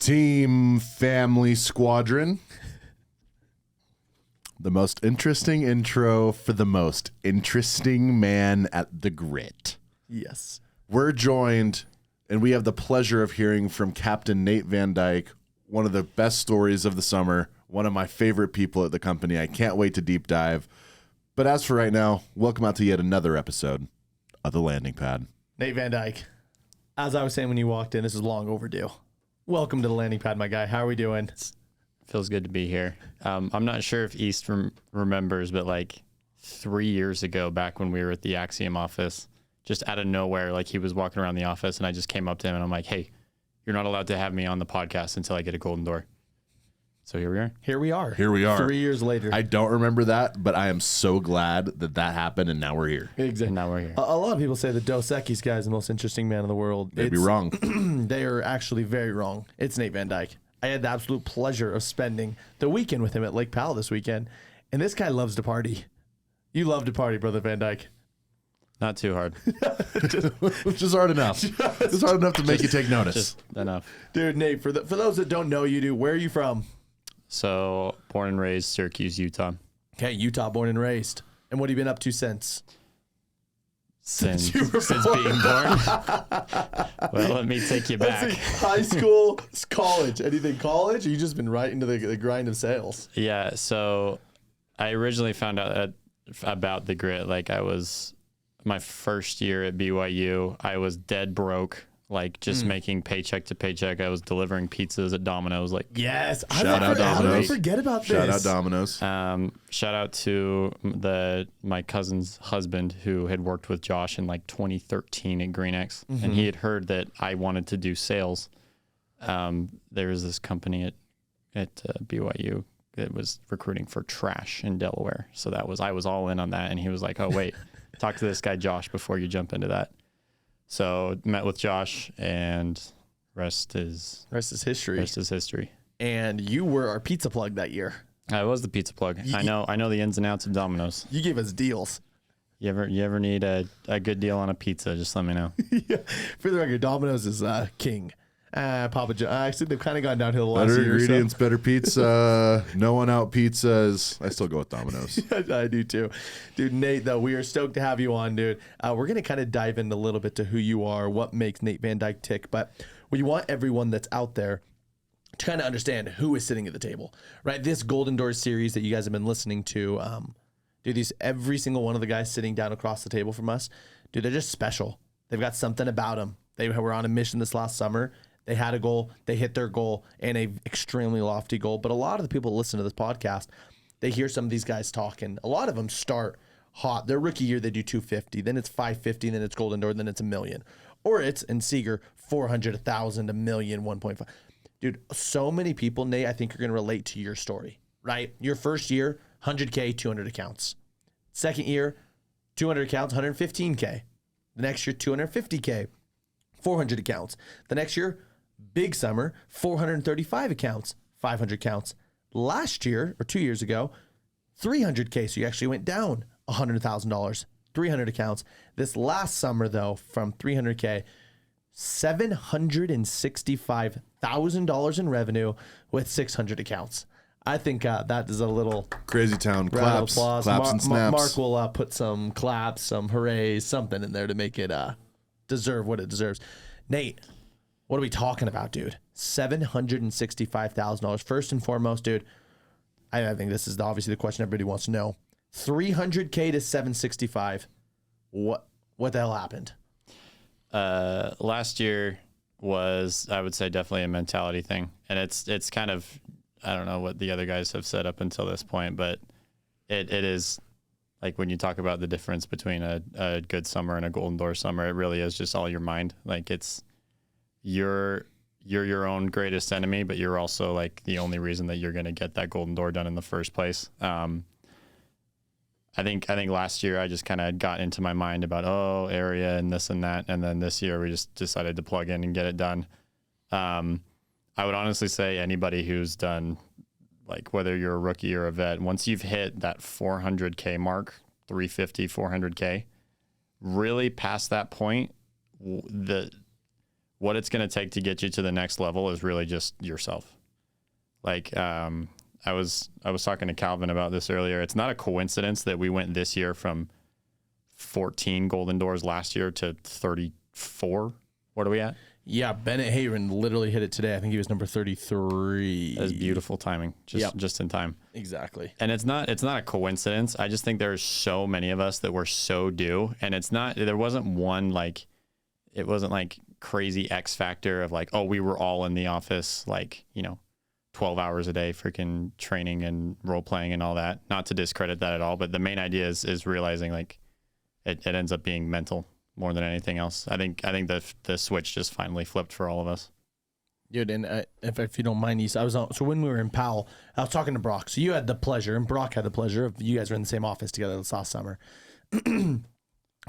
Team Family Squadron. The most interesting intro for the most interesting man at the grit. Yes. We're joined, and we have the pleasure of hearing from Captain Nate Van Dijk, one of the best stories of the summer, one of my favorite people at the company. I can't wait to deep dive. But as for right now, welcome out to yet another episode of The Landing Pad. Nate Van Dijk. As I was saying when you walked in, this is long overdue. Welcome to The Landing Pad, my guy. How are we doing? Feels good to be here. I'm not sure if East remembers, but like 3 years ago, back when we were at the Axiom office, just out of nowhere, like he was walking around the office and I just came up to him and I'm like, hey, you're not allowed to have me on the podcast until I get a golden door. So here we are. Here we are. Here we are. 3 years later. I don't remember that, but I am so glad that that happened and now we're here. Exactly. And now we're here. A lot of people say that Dos Equis guy is the most interesting man in the world. They'd be wrong. They are actually very wrong. It's Nate Van Dijk. I had the absolute pleasure of spending the weekend with him at Lake Powell this weekend, and this guy loves to party. You love to party, brother Van Dijk. Not too hard. Just hard enough. Just hard enough to make you take notice. Just enough. Dude, Nate, for those that don't know you, dude, where are you from? So born and raised Syracuse, Utah. Okay, Utah, born and raised. And what have you been up to since? Since you were being born. Well, let me take you Let's back. see, high school, college. Anything college? Or you just been right into the grind of sales? Yeah, so I originally found out about the grit. Like I was my first year at BYU. I was dead broke, like just making paycheck to paycheck. I was delivering pizzas at Domino's. Like Yes. Shout out How did I Domino's. forget about this? Shout out Domino's. shout out to my cousin's husband who had worked with Josh in like 2013 at GreenX, and he had heard that I wanted to do sales. There was this company at BYU that was recruiting for trash in Delaware, so I was all in on that, and he was like, "Oh wait, talk to this guy Josh before you jump into that." So met with Josh, and rest is history. Rest is history. And you were our pizza plug that year. I was the pizza plug. I know the ins and outs of Domino's. You gave us deals. You ever need a good deal on a pizza, just let me know. Yeah. For the record, Domino's is king. Papa John. Actually, they've kind of gone downhill the last Better year. ingredients, better pizza. No one out pizzas. I still go with Domino's. I do too. Dude, Nate, though, we are stoked to have you on, dude. We're going to kind of dive in a little bit to who you are, what makes Nate Van Dijk tick. But we want everyone that's out there to kind of understand who is sitting at the table, right? This Golden Doors series that you guys have been listening to, dude, every single one of the guys sitting down across the table from us, dude, they're just special. They've got something about them. They were on a mission this last summer. They had a goal. They hit their goal, and a extremely lofty goal. But a lot of the people that listen to this podcast, they hear some of these guys talking. A lot of them start hot. Their rookie year, they do 250. Then it's 550. Then it's Golden Door. Then it's $1 million. Or it's, in Seeger, 400, 1,000, $1 million, 1.5. Dude, so many people, Nate, I think are going to relate to your story, right? Your first year, 100K, 200 accounts. Second year, 200 accounts, 115K. The next year, 250K, 400 accounts. The next year, big summer, 435 accounts, 500 accounts. Last year, or 2 years ago, 300K. So you actually went down $100,000, 300 accounts. This last summer, though, from 300K, $765,000 in revenue with 600 accounts. I think that is a little Crazy town. round of Claps. applause. Claps and snaps. Mark will put some claps, some hoorays, something in there to make it deserve what it deserves. Nate, what are we talking about, dude? $765,000. First and foremost, dude, I think this is obviously the question everybody wants to know. 300K to 765. What the hell happened? Last year was, I would say, definitely a mentality thing, and it's kind of, I don't know what the other guys have said up until this point, but it is like when you talk about the difference between a good summer and a Golden Door summer, it really is just all your mind. Like you're your own greatest enemy, but you're also like the only reason that you're going to get that Golden Door done in the first place. I think last year I just kind of got into my mind about, area and this and that. And then this year we just decided to plug in and get it done. I would honestly say anybody who's done, like whether you're a rookie or a vet, once you've hit that 400K mark, 350, 400K, really past that point, what it's going to take to get you to the next level is really just yourself. Like, I was talking to Calvin about this earlier. It's not a coincidence that we went this year from 14 Golden Doors last year to 34. What are we at? Yeah, Bennett Haven literally hit it today. I think he was number 33. That was beautiful timing, just in time. Exactly. And it's not a coincidence. I just think there's so many of us that were so due, and there wasn't one, like, it wasn't like crazy X factor of like, oh, we were all in the office, like, 12 hours a day, freaking training and role playing and all that. Not to discredit that at all, but the main idea is realizing like it ends up being mental more than anything else. I think the switch just finally flipped for all of us. Dude, and if you don't mind, so when we were in Powell, I was talking to Brock. So you had the pleasure, and Brock had the pleasure of, you guys were in the same office together this last summer.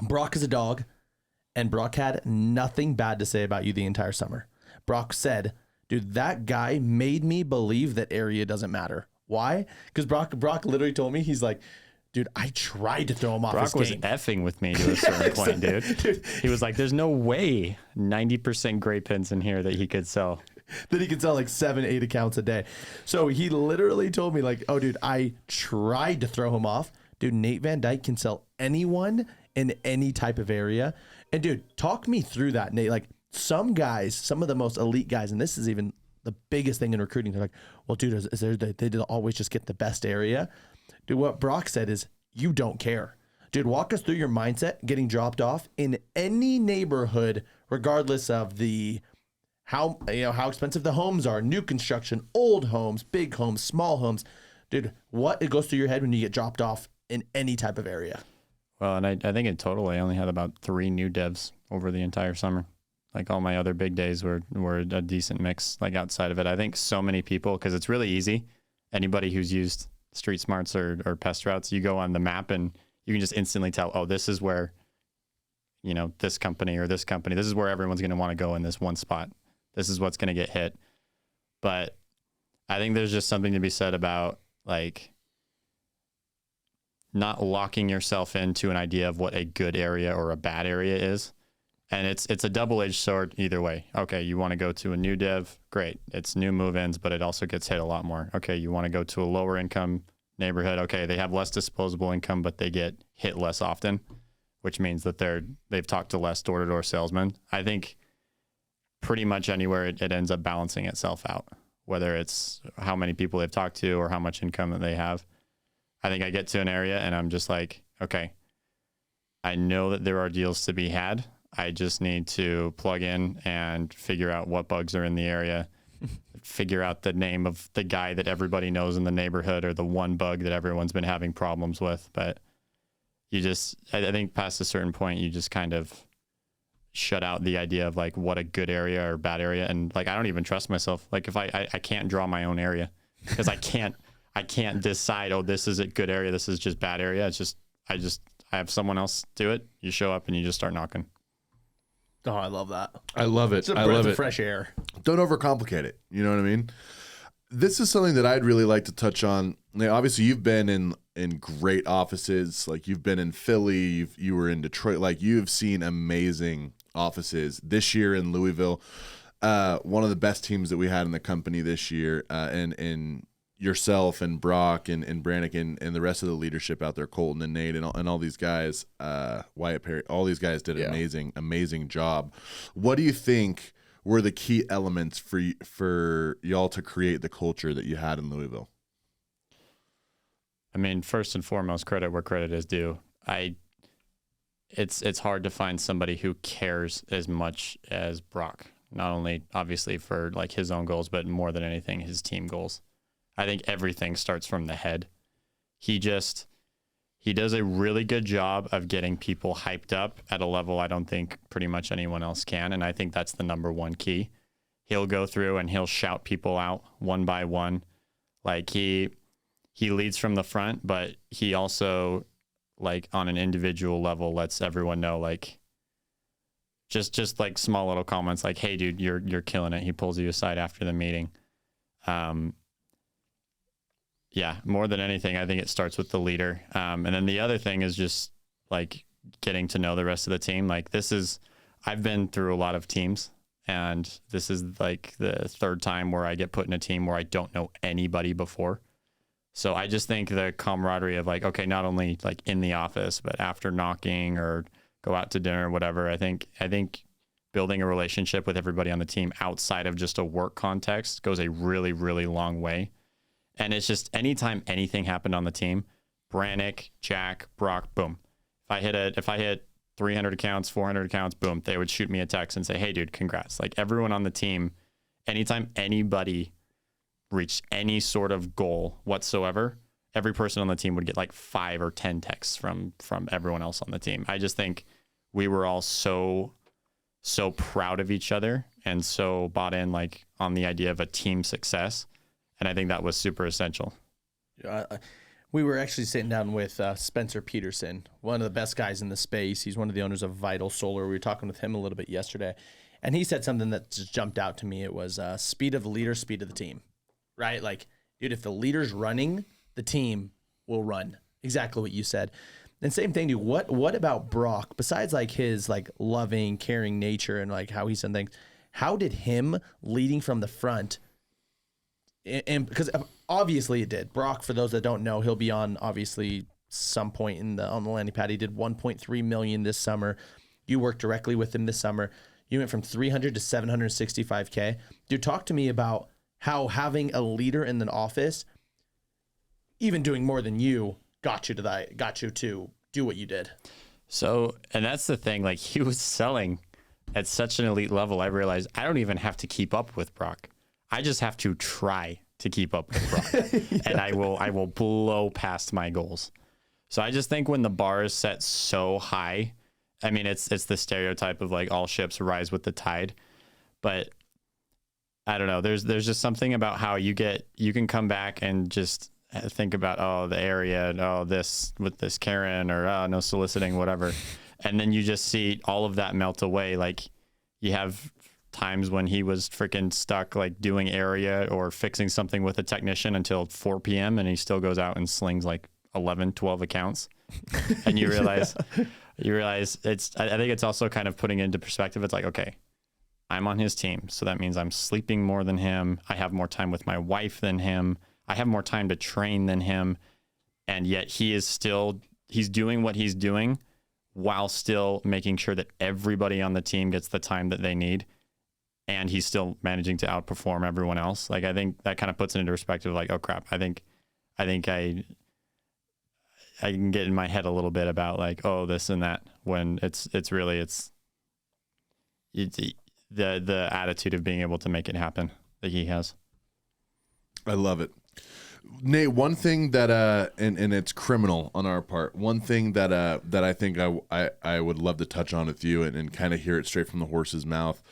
Brock is a dog, and Brock had nothing bad to say about you the entire summer. Brock said, dude, that guy made me believe that area doesn't matter. Why? Because Brock literally told me, he's like, dude, I tried to throw him off his game. Brock was effing with me to a certain point, dude. He was like, there's no way 90% gray pins in here that he could sell. That he could sell like 7-8 accounts a day. So he literally told me like, oh, dude, I tried to throw him off. Dude, Nate Van Dijk can sell anyone in any type of area. And dude, talk me through that, Nate. Like, some guys, some of the most elite guys, and this is even the biggest thing in recruiting, they're like, well, dude, they always just get the best area. Dude, what Brock said is, you don't care. Dude, walk us through your mindset getting dropped off in any neighborhood, regardless of how expensive the homes are, new construction, old homes, big homes, small homes. Dude, what it goes through your head when you get dropped off in any type of area? Well, and I think in total, I only had about 3 new devs over the entire summer. Like, all my other big days were a decent mix, like, outside of it. I think so many people, because it's really easy. Anybody who's used Street Smarts or Pest Routes, you go on the map and you can just instantly tell, oh, this is where, this company, this is where everyone's going to want to go in this one spot. This is what's going to get hit. But I think there's just something to be said about, like, not locking yourself into an idea of what a good area or a bad area is. And it's a double-edged sword either way. Okay, you want to go to a new dev, great. It's new move-ins, but it also gets hit a lot more. Okay, you want to go to a lower income neighborhood. Okay, they have less disposable income, but they get hit less often, which means that they've talked to less door-to-door salesmen. I think pretty much anywhere it ends up balancing itself out, whether it's how many people they've talked to or how much income that they have. I think I get to an area and I'm just like, okay, I know that there are deals to be had. I just need to plug in and figure out what bugs are in the area, figure out the name of the guy that everybody knows in the neighborhood or the one bug that everyone's been having problems with. But I think past a certain point, you just kind of shut out the idea of like what a good area or bad area. And like, I don't even trust myself. Like, if I can't draw my own area because I can't decide, oh, this is a good area, this is just bad area. It's just, I have someone else do it. You show up and you just start knocking. Oh, I love that. I love it. It's a breath of fresh air. Don't overcomplicate it. You know what I mean? This is something that I'd really like to touch on. Now, obviously, you've been in great offices. Like, you've been in Philly. You were in Detroit. Like, you've seen amazing offices. This year in Louisville, one of the best teams that we had in the company this year, and yourself and Brock and Brannick and the rest of the leadership out there, Colton and Nate and all these guys, Wyatt Perry, all these guys did an amazing job. What do you think were the key elements for y'all to create the culture that you had in Louisville? I mean, first and foremost, credit where credit is due. It's hard to find somebody who cares as much as Brock, not only obviously for like his own goals, but more than anything, his team goals. I think everything starts from the head. He does a really good job of getting people hyped up at a level I don't think pretty much anyone else can. And I think that's the number one key. He'll go through and he'll shout people out one by one. Like he leads from the front, but he also, like, on an individual level, lets everyone know, like, just like small little comments like, hey dude, you're killing it. He pulls you aside after the meeting. Yeah, more than anything, I think it starts with the leader. And then the other thing is just like getting to know the rest of the team. Like, I've been through a lot of teams And this is like the third time where I get put in a team where I don't know anybody before. So I just think the camaraderie of like, okay, not only like in the office, but after knocking or go out to dinner or whatever, I think building a relationship with everybody on the team outside of just a work context goes a really, really long way. And it's just anytime anything happened on the team, Brannick, Jack, Brock, boom. If I hit 300 accounts, 400 accounts, boom, they would shoot me a text and say, hey, dude, congrats. Like everyone on the team, anytime anybody reached any sort of goal whatsoever, every person on the team would get like 5 or 10 texts from everyone else on the team. I just think we were all so proud of each other and so bought in like on the idea of a team success. And I think that was super essential. We were actually sitting down with Spencer Peterson, one of the best guys in the space. He's one of the owners of Vital Solar. We were talking with him a little bit yesterday, and he said something that just jumped out to me. It was speed of the leader, speed of the team, right? Like, dude, if the leader's running, the team will run. Exactly what you said. And same thing, dude. What about Brock? Besides like his like loving, caring nature and like how he's done things, how did him leading from the front? And because obviously it did. Brock, for those that don't know, he'll be on obviously some point on the landing pad. He did 1.3 million this summer. You worked directly with him this summer. You went from 300 to 765K. Dude, talk to me about how having a leader in the office, even doing more than you, got you to do what you did. So, and that's the thing, like he was selling at such an elite level. I realized I don't even have to keep up with Brock. I just have to try to keep up with Brock, and I will blow past my goals. So I just think when the bar is set so high, I mean, it's the stereotype of like all ships rise with the tide, but I don't know. There's just something about how you can come back and just think about, oh, the area, oh, this with this Karen, or oh, no soliciting, whatever. And then you just see all of that melt away. Like you have times when he was freaking stuck like doing area or fixing something with a technician until 4 p.m. and he still goes out and slings like 11, 12 accounts. And you realize I think it's also kind of putting into perspective. It's like, okay, I'm on his team. So that means I'm sleeping more than him. I have more time with my wife than him. I have more time to train than him. And yet he's doing what he's doing while still making sure that everybody on the team gets the time that they need. And he's still managing to outperform everyone else. Like, I think that kind of puts it into perspective, like, oh crap, I think I can get in my head a little bit about like, oh, this and that, when it's really the attitude of being able to make it happen that he has. I love it. Nate, one thing that and it's criminal on our part. One thing that I think I would love to touch on with you and kind of hear it straight from the horse's mouth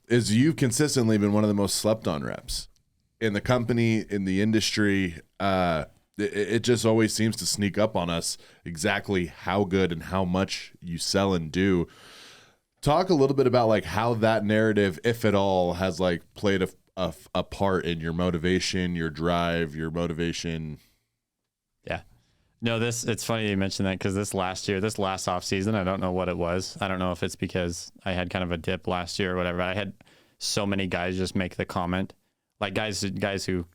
is you've consistently been one of the most slept on reps in the company, in the industry. It just always seems to sneak up on us exactly how good and how much you sell and do. Talk a little bit about like how that narrative, if at all, has like played a part in your motivation, your drive, your motivation. Yeah. No, it's funny you mentioned that because this last off season, I don't know what it was. I don't know if it's because I had kind of a dip last year or whatever. I had so many guys just make the comment, like guys who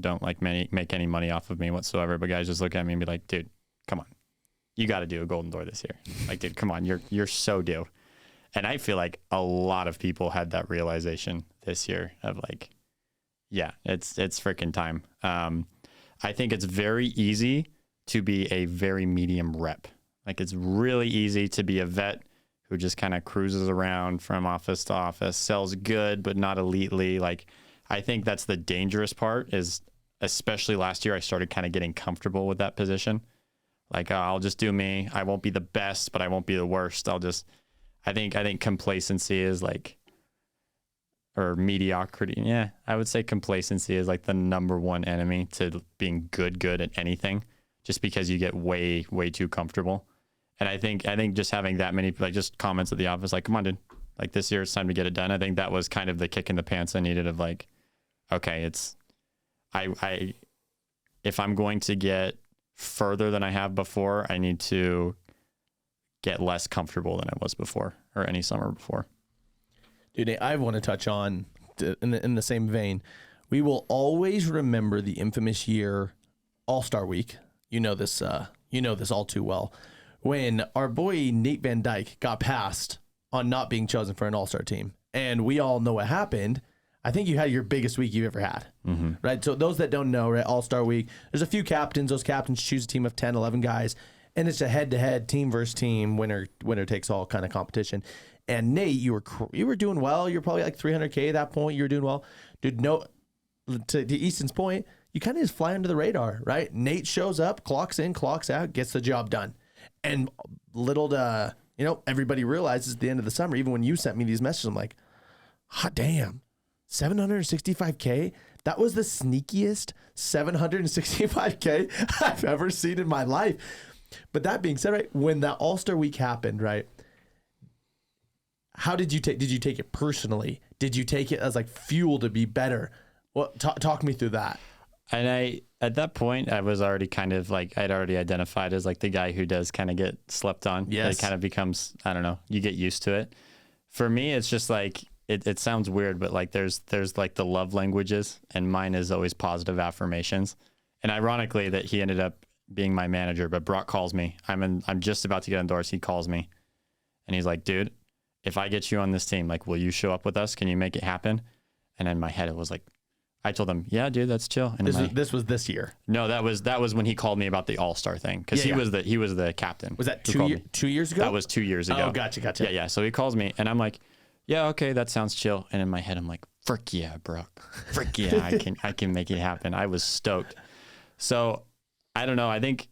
don't like make any money off of me whatsoever, but guys just look at me and be like, dude, come on, you got to do a golden door this year. Like, dude, come on, you're so due. And I feel like a lot of people had that realization this year of like, yeah, it's freaking time. I think it's very easy to be a very medium rep. Like it's really easy to be a vet who just kind of cruises around from office to office, sells good, but not elitely. Like I think that's the dangerous part is, especially last year, I started kind of getting comfortable with that position. Like, I'll just do me. I won't be the best, but I won't be the worst. I think complacency is like, or mediocrity. Yeah, I would say complacency is like the number one enemy to being good at anything, just because you get way too comfortable. And I think just having that many like just comments at the office, like, come on, dude, like this year it's time to get it done. I think that was kind of the kick in the pants I needed of like, okay, if I'm going to get further than I have before, I need to get less comfortable than I was before or any summer before. Dude, I want to touch on in the same vein. We will always remember the infamous year All-Star Week. You know this all too well. When our boy Nate Van Dyke got passed on not being chosen for an All-Star team, and we all know what happened. I think you had your biggest week you've ever had, right? So those that don't know, right, All-Star Week, there's a few captains. Those captains choose a team of 10, 11 guys, and it's a head-to-head, team versus team, winner takes all kind of competition. And Nate, you were doing well. You're probably like 300K at that point. You were doing well. Dude, no, to Easton's point, you kind of just fly under the radar, right? Nate shows up, clocks in, clocks out, gets the job done. And little to, everybody realizes at the end of the summer, even when you sent me these messages, I'm like, hot damn. 765K? That was the sneakiest 765K I've ever seen in my life. But that being said, right, when that All-Star Week happened, right, how did you take it personally? Did you take it as like fuel to be better? Well, talk me through that. And at that point, I was already kind of like, I'd already identified as like the guy who does kind of get slept on. Yes. It kind of becomes, I don't know, you get used to it. For me, it's just like, it sounds weird, but like there's like the love languages, and mine is always positive affirmations. And ironically that he ended up being my manager, but Brock calls me. I'm just about to get endorsed. He calls me and he's like, dude, if I get you on this team, like, will you show up with us? Can you make it happen? And in my head, it was like, I told him, yeah, dude, that's chill. And this was this year. No, that was when he called me about the All-Star thing. Cause he was the captain. Was that 2 years ago? That was 2 years ago. Oh, gotcha. Yeah. So he calls me and I'm like, yeah, okay, that sounds chill. And in my head, I'm like, frick yeah, bro. Frick yeah, I can make it happen. I was stoked. So I don't know. I think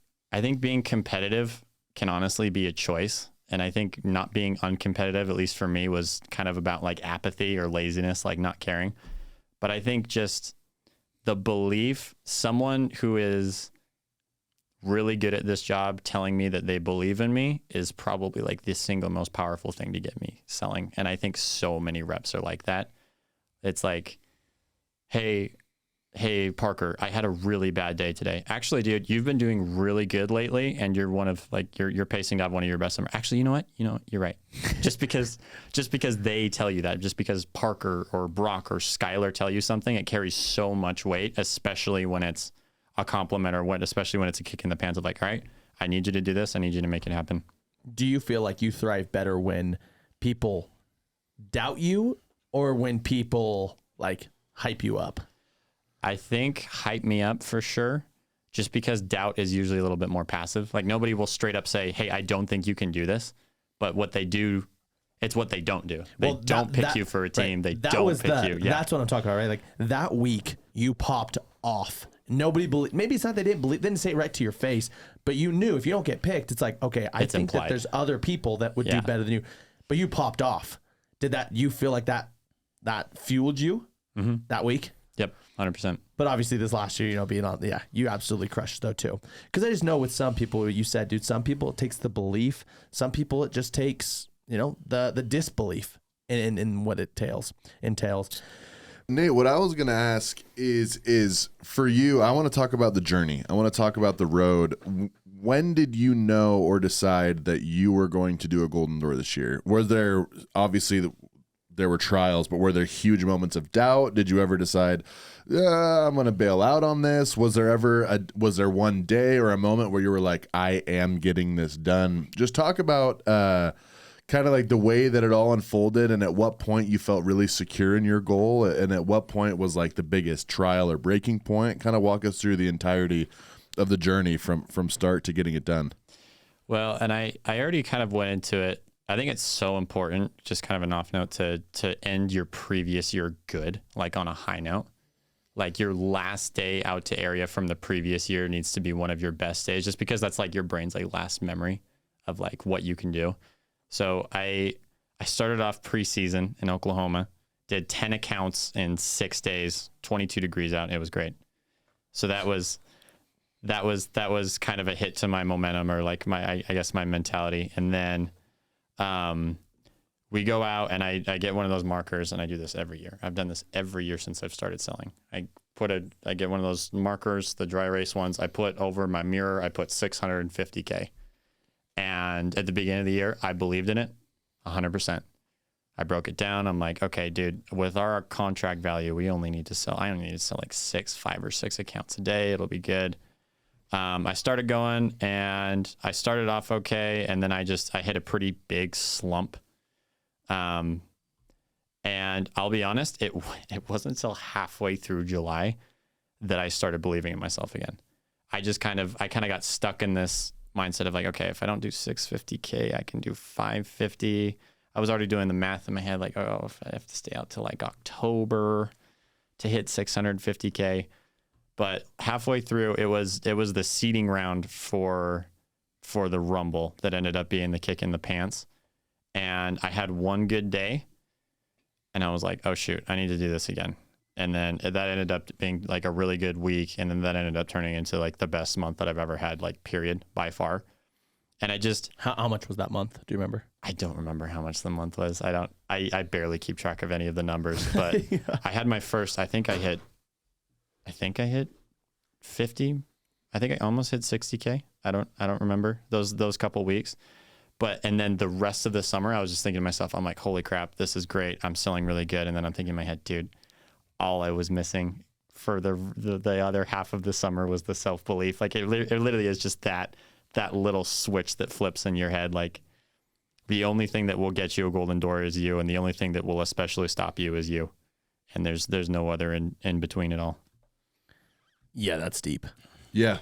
being competitive can honestly be a choice. And I think not being uncompetitive, at least for me, was kind of about like apathy or laziness, like not caring. But I think just the belief, someone who is really good at this job telling me that they believe in me is probably like the single most powerful thing to get me selling. And I think so many reps are like that. It's like, hey, Parker, I had a really bad day today. Actually, dude, you've been doing really good lately, and you're one of like you're pacing to have one of your best summer. Actually, you know what? You're right. just because they tell you that, just because Parker or Brock or Skylar tell you something, it carries so much weight, especially when it's a compliment or especially when it's a kick in the pants of like, all right, I need you to do this. I need you to make it happen. Do you feel like you thrive better when people doubt you or when people like hype you up? I think hype me up for sure, just because doubt is usually a little bit more passive. Like nobody will straight up say, hey, I don't think you can do this. But what they do, it's what they don't do. They don't pick you for a team. Right. They don't pick you. Yeah. That's what I'm talking about, right? Like that week you popped off. Nobody believed. Maybe it's not they didn't say it right to your face, but you knew if you don't get picked, it's like, okay, I think implied that there's other people that would do better than you. But you popped off. Did you feel like that fueled you that week? Yep, 100%. But obviously this last year, being on, you absolutely crushed though too. Because I just know with some people, you said, dude, some people it takes the belief. Some people it just takes, the disbelief in what it entails. Nate, what I was going to ask is for you, I want to talk about the journey. I want to talk about the road. When did you know or decide that you were going to do a Golden Door this year? Were there, obviously, there were trials, but were there huge moments of doubt? Did you ever decide, I'm going to bail out on this? Was there one day or a moment where you were like, I am getting this done? Just talk about kind of like the way that it all unfolded, and at what point you felt really secure in your goal, and at what point was like the biggest trial or breaking point. Kind of walk us through the entirety of the journey from start to getting it done. Well, and I already kind of went into it. I think it's so important, just kind of an off note, to end your previous year good, like on a high note. Like your last day out to area from the previous year needs to be one of your best days, just because that's like your brain's like last memory of like what you can do. So I started off preseason in Oklahoma, did 10 accounts in 6 days, 22 degrees out. It was great. So that was kind of a hit to my momentum, or like I guess my mentality. And then we go out and I get one of those markers, and I do this every year. I've done this every year since I've started selling. I get one of those markers, the dry erase ones. I put over my mirror, I put 650K. And at the beginning of the year, I believed in it 100%. I broke it down. I'm like, okay, dude, with our contract value, I only need to sell like 5 or 6 accounts a day. It'll be good. I started going and I started off okay. And then I hit a pretty big slump. And I'll be honest, it wasn't until halfway through July that I started believing in myself again. I kind of got stuck in this mindset of like, okay, if I don't do 650K, I can do 550. I was already doing the math in my head, like, oh, if I have to stay out till like October to hit 650K. But halfway through, it was the seeding round for the Rumble that ended up being the kick in the pants. And I had one good day, and I was like, oh shoot, I need to do this again. And then that ended up being like a really good week, and then that ended up turning into like the best month that I've ever had, like period, by far. And I just how much was that month? Do you remember? I don't remember how much the month was. I barely keep track of any of the numbers, but Yeah. I had my first, I think I hit 50. I think I almost hit 60K. I don't remember those couple weeks. And then the rest of the summer, I was just thinking to myself, I'm like, holy crap, this is great. I'm selling really good. And then I'm thinking in my head, dude, all I was missing for the other half of the summer was the self-belief. Like it literally is just that little switch that flips in your head. Like the only thing that will get you a golden door is you. And the only thing that will especially stop you is you. And there's no other in between it all. Yeah, that's deep. Yeah.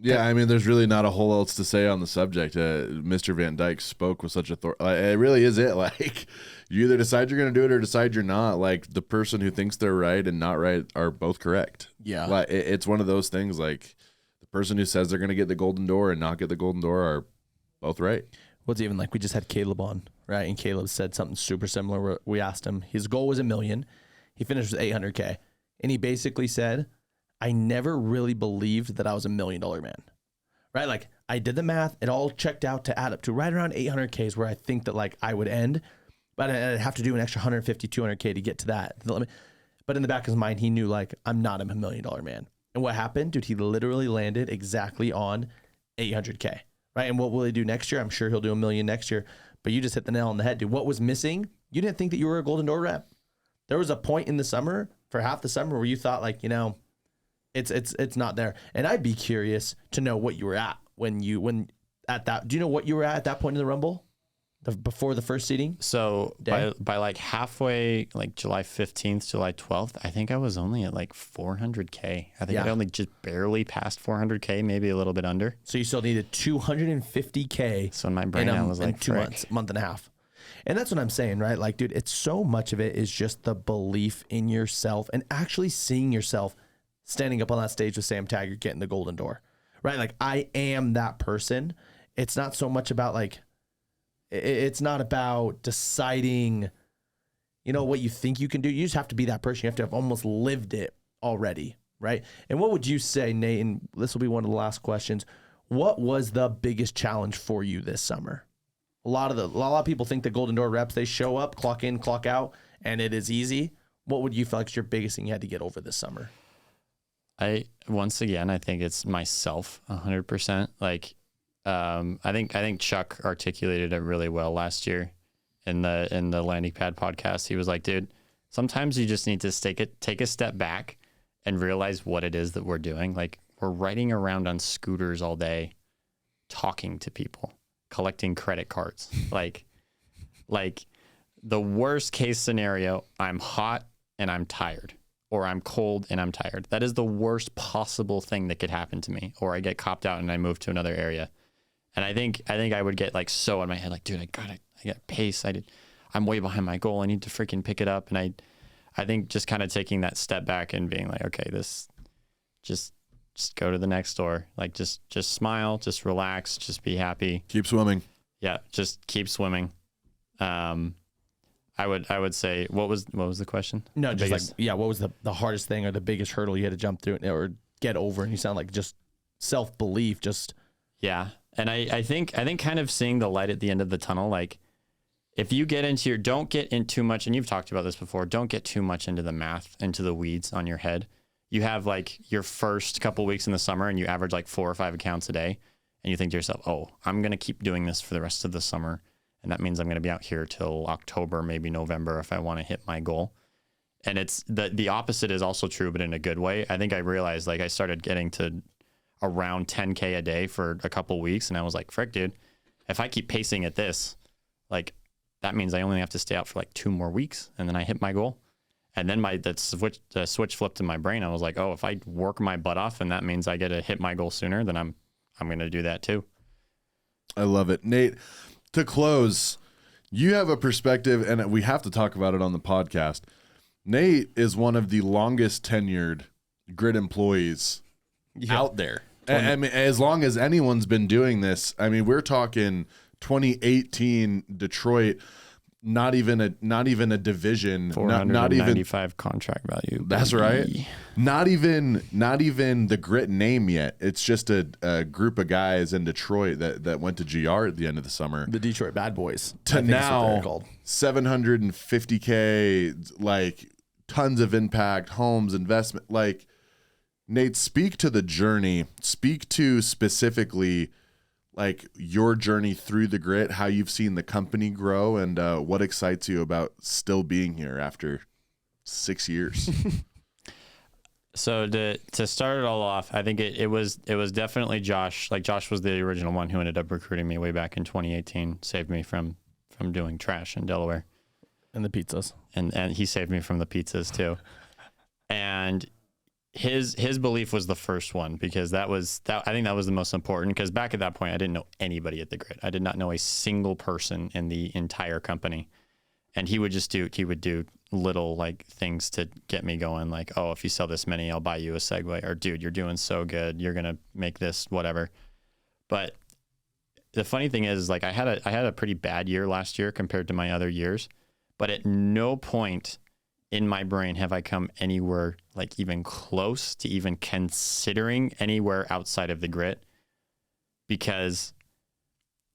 Yeah, I mean, there's really not a whole else to say on the subject. Mr. Van Dijk spoke with such authority. It really is it. Like, you either decide you're going to do it or decide you're not. Like, the person who thinks they're right and not right are both correct. Yeah. Like, it's one of those things, like, the person who says they're going to get the golden door and not get the golden door are both right. What's even like, we just had Caleb on, right? And Caleb said something super similar where we asked him, his goal was $1 million. He finished with 800K. And he basically said, I never really believed that I was $1 million man, right? Like I did the math, it all checked out to add up to right around 800K is where I think that like I would end, but I'd have to do an extra 150, 200K to get to that. But in the back of his mind, he knew like, I'm not a $1 million man. And what happened, dude, he literally landed exactly on 800K, right? And what will he do next year? I'm sure he'll do $1 million next year, but you just hit the nail on the head, dude. What was missing? You didn't think that you were a golden door rep. There was a point in the summer for half the summer where you thought like, it's not there. And I'd be curious to know what you were at when at that. Do you know what you were at that point in the Rumble, before the first seeding? So by like halfway, like July 15th, July 12th, I think I was only at like 400K. I think I only just barely passed 400K, maybe a little bit under. So you still needed 250K. So in my brain, I was like, in 2 months, month and a half. And that's what I'm saying, right? Like, dude, it's so much of it is just the belief in yourself and actually seeing yourself standing up on that stage with Sam Taggart getting the golden door, right? Like, I am that person. It's not so much about like, it's not about deciding, what you think you can do. You just have to be that person. You have to have almost lived it already, right? And what would you say, Nate, and this will be one of the last questions, what was the biggest challenge for you this summer? A lot of people think the golden door reps, they show up, clock in, clock out, and it is easy. What would you feel like is your biggest thing you had to get over this summer? Once again, I think it's myself 100%. Like, I think Chuck articulated it really well last year in the Landing Pad podcast. He was like, dude, sometimes you just need to take a step back and realize what it is that we're doing. Like, we're riding around on scooters all day, talking to people, collecting credit cards. Like the worst case scenario, I'm hot and I'm tired, or I'm cold and I'm tired. That is the worst possible thing that could happen to me. Or I get copped out and I move to another area. And I think I would get like so in my head, like, dude, I got pace. I'm way behind my goal. I need to freaking pick it up. And I think just kind of taking that step back and being like, okay, just go to the next door. Like, just smile, just relax, just be happy. Keep swimming. Yeah. Just keep swimming. I would say, what was the question? No, just biggest... what was the hardest thing or the biggest hurdle you had to jump through or get over? And you sound like just self-belief, just. Yeah. And I think kind of seeing the light at the end of the tunnel, like if you get into don't get in too much, and you've talked about this before, don't get too much into the math, into the weeds on your head. You have like your first couple weeks in the summer and you average like 4 or 5 accounts a day and you think to yourself, oh, I'm going to keep doing this for the rest of the summer. and that means I'm going to be out here till October, maybe November if I want to hit my goal. And it's the opposite is also true, but in a good way. I think I realized like I started getting to around 10K a day for a couple weeks, and I was like, frick, dude, if I keep pacing at this, like that means I only have to stay out for like 2 more weeks, and then I hit my goal. And then the switch flipped in my brain. I was like, oh, if I work my butt off and that means I get to hit my goal sooner, then I'm going to do that too. I love it. Nate, to close, you have a perspective, and we have to talk about it on the podcast. Nate is one of the longest tenured grid employees out there. I mean, as long as anyone's been doing this, I mean, we're talking 2018 Detroit, not even a division, not even contract value. That's right. Not even the grit name yet. It's just a group of guys in Detroit that went to GR at the end of the summer. The Detroit Bad Boys. To now 750K, like tons of impact, homes, investment. Like, Nate, speak to the journey. Speak to specifically like your journey through the grit, how you've seen the company grow, and what excites you about still being here after 6 years. So to start it all off, I think it was definitely Josh. Like Josh was the original one who ended up recruiting me way back in 2018, saved me from doing trash in Delaware. And the pizzas. And he saved me from the pizzas too. And his belief was the first one, because I think that was the most important, because back at that point I didn't know anybody at the grid. I did not know a single person in the entire company. And he would do little like things to get me going, like, oh, if you sell this many, I'll buy you a Segway, or dude, you're doing so good, you're gonna make this, whatever. But the funny thing is, like, I had a pretty bad year last year compared to my other years, but at no point in my brain have I come anywhere like even close to even considering anywhere outside of the grit, because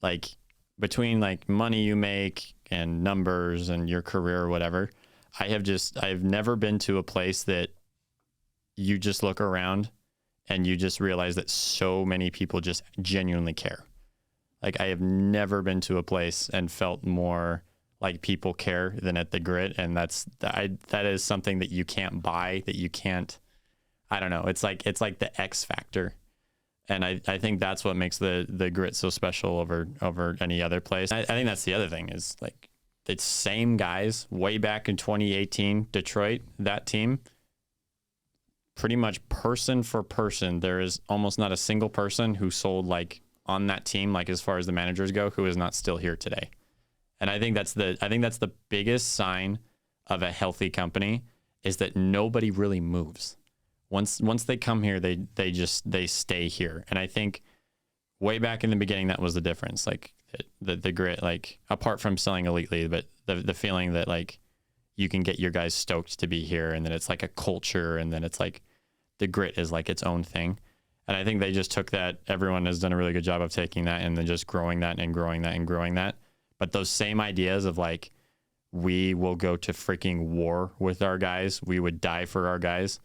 like between like money you make and numbers and your career or whatever, I've never been to a place that you just look around and you just realize that so many people just genuinely care. Like, I have never been to a place and felt more like people care than at the grit. And that is something that you can't buy, that you can't, I don't know. It's like the X factor. And I think that's what makes the grit so special over any other place. I think that's the other thing, is like the same guys way back in 2018, Detroit, that team, pretty much person for person, there is almost not a single person who sold like on that team, like as far as the managers go, who is not still here today. And I think that's the biggest sign of a healthy company, is that nobody really moves. Once they come here, they stay here. And I think way back in the beginning, that was the difference. Like the grit, like apart from selling elitely, but the feeling that like you can get your guys stoked to be here, and then it's like a culture, and then it's like the grit is like its own thing. And I think they just took that. Everyone has done a really good job of taking that and then just growing that and growing that and growing that. But those same ideas of like, we will go to freaking war with our guys, we would die for our guys,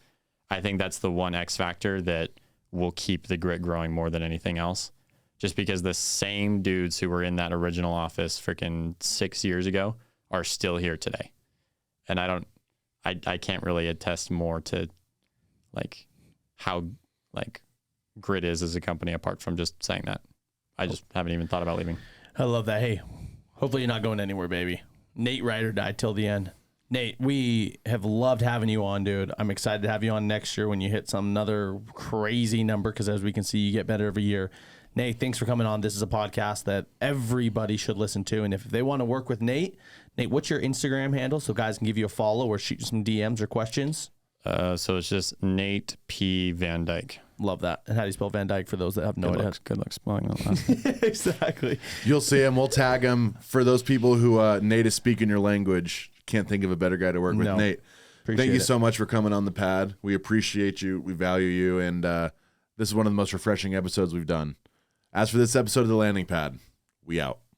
I think that's the one X factor that will keep the grit growing more than anything else. Just because the same dudes who were in that original office freaking 6 years ago are still here today. And I can't really attest more to like how like grit is as a company apart from just saying that. I just haven't even thought about leaving. I love that. Hey, hopefully you're not going anywhere, baby. Nate, ride or die till the end. Nate, we have loved having you on, dude. I'm excited to have you on next year when you hit another crazy number, because as we can see, you get better every year. Nate, thanks for coming on. This is a podcast that everybody should listen to. And if they want to work with Nate, what's your Instagram handle so guys can give you a follow or shoot you some DMs or questions? So it's just Nate P. Van Dijk. Love that. And how do you spell Van Dyke for those that have no idea? Good luck spelling that last name. Exactly. You'll see him. We'll tag him. For those people who Nate is speaking your language, can't think of a better guy to work with. Nate, thank you so much for coming on the pad. We appreciate you. We value you. And this is one of the most refreshing episodes we've done. As for this episode of The Landing Pad, we out.